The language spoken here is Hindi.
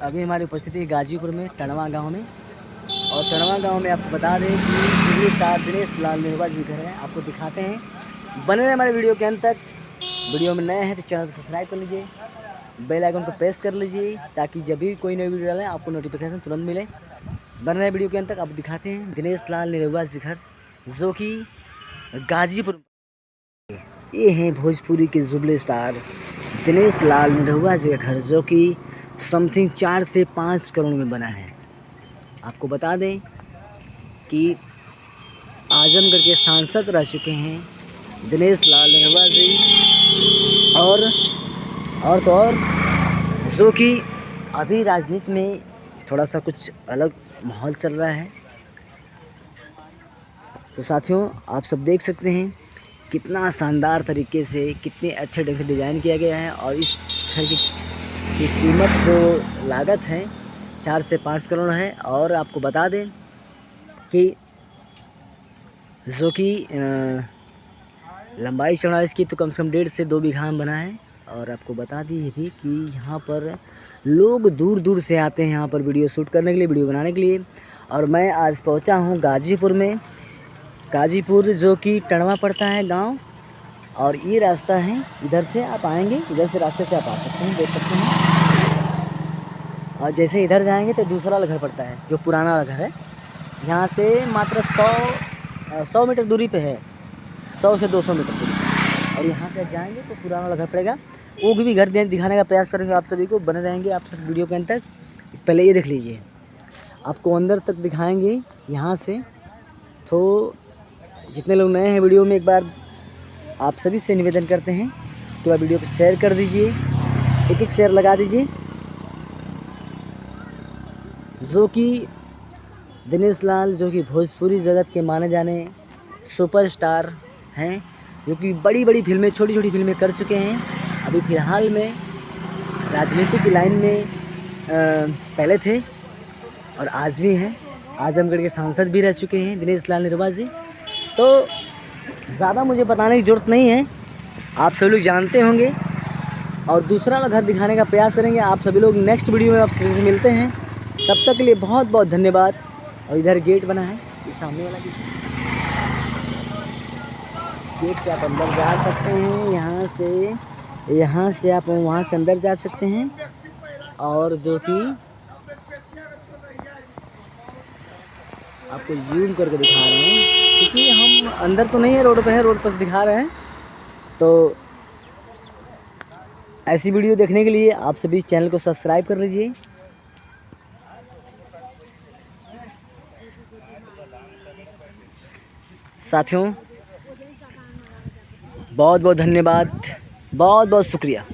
अभी हमारी उपस्थिति है गाजीपुर में टणवा गांव में। और टणवा गांव में आपको बता दें कि स्टार दिनेश लाल नेहरुआ जी घर है, आपको दिखाते हैं। बने रहे हमारे वीडियो के अंत तक। वीडियो में नए हैं तो चैनल को सब्सक्राइब कर लीजिए, बेल आइकन को प्रेस कर लीजिए ताकि जब भी कोई नई वीडियो डालें आपको नोटिफिकेशन तुरंत मिले। बन रहे वीडियो के अंत तक। आपको दिखाते हैं दिनेश लाल नेहरुआ जी घर, जो कि गाजीपुर। ये हैं भोजपुरी के जुबले स्टार दिनेश लाल नेहरुआ जी का घर, जो कि समथिंग 4 से 5 करोड़ में बना है। आपको बता दें कि आजमगढ़ के सांसद रह चुके हैं दिनेश लाल नेहरुआ जी। और तो और जो कि अभी राजनीति में थोड़ा सा कुछ अलग माहौल चल रहा है। तो साथियों, आप सब देख सकते हैं कितना शानदार तरीके से, कितने अच्छे ढंग से डिज़ाइन किया गया है। और इस घर की कीमत जो लागत है 4 से 5 करोड़ है। और आपको बता दें कि जो कि लंबाई चौड़ाई इसकी तो कम से कम 1.5 से 2 बीघा में बना है। और आपको बता दी भी कि यहाँ पर लोग दूर दूर से आते हैं यहाँ पर वीडियो शूट करने के लिए, वीडियो बनाने के लिए। और मैं आज पहुँचा हूँ गाजीपुर में। गाजीपुर जो कि टणवा पड़ता है गांव, और ये रास्ता है, इधर से आप आएंगे, इधर से रास्ते से आप आ सकते हैं, देख सकते हैं। और जैसे इधर जाएंगे तो दूसरा वाला घर पड़ता है जो पुराना वाला घर है। यहाँ से मात्र 100 मीटर दूरी पे है, 100 से 200 मीटर दूरी। और यहाँ से जाएंगे तो पुराना वाला घर पड़ेगा। वो भी घर दिखाने का प्रयास करेंगे आप सभी को। बने रहेंगे आप सब वीडियो के अंत तक। पहले ये देख लीजिए, आपको अंदर तक दिखाएंगे यहाँ से। तो जितने लोग नए हैं वीडियो में, एक बार आप सभी से निवेदन करते हैं कि आप वीडियो को शेयर कर दीजिए, एक शेयर लगा दीजिए। जो कि दिनेश लाल, जो कि भोजपुरी जगत के माने जाने सुपरस्टार हैं, जो कि बड़ी बड़ी फिल्में, छोटी छोटी फिल्में कर चुके हैं। अभी फ़िलहाल में राजनीतिक लाइन में पहले थे और आज भी हैं। आजमगढ़ के सांसद भी रह चुके हैं दिनेश लाल नेहरुआ जी। तो ज़्यादा मुझे बताने की ज़रूरत नहीं है, आप सभी लोग जानते होंगे। और दूसरा वाला घर दिखाने का प्रयास करेंगे आप सभी लोग नेक्स्ट वीडियो में। आप सभी से मिलते हैं, तब तक के लिए बहुत बहुत धन्यवाद। और इधर गेट बना है, ये सामने वाला गेट से आप अंदर जा सकते हैं। यहाँ से आप वहाँ से अंदर जा सकते हैं। और जो कि आपको जूम करके दिखा रहे हैं, क्योंकि हम अंदर तो नहीं है, रोड पे है, रोड पर से दिखा रहे हैं। तो ऐसी वीडियो देखने के लिए आप सभी चैनल को सब्सक्राइब कर लीजिए। साथियों, बहुत बहुत धन्यवाद, बहुत बहुत शुक्रिया।